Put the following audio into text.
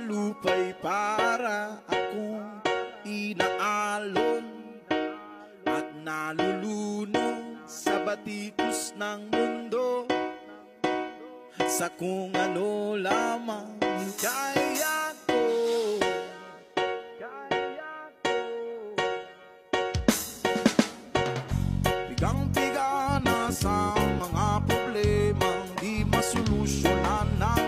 lupa'y para akong inaalon at nalulunod sa batikos ng mundo, sa kung ano lamang kaya ko. Pigang-piga na sa mga problemang di masolusyonan na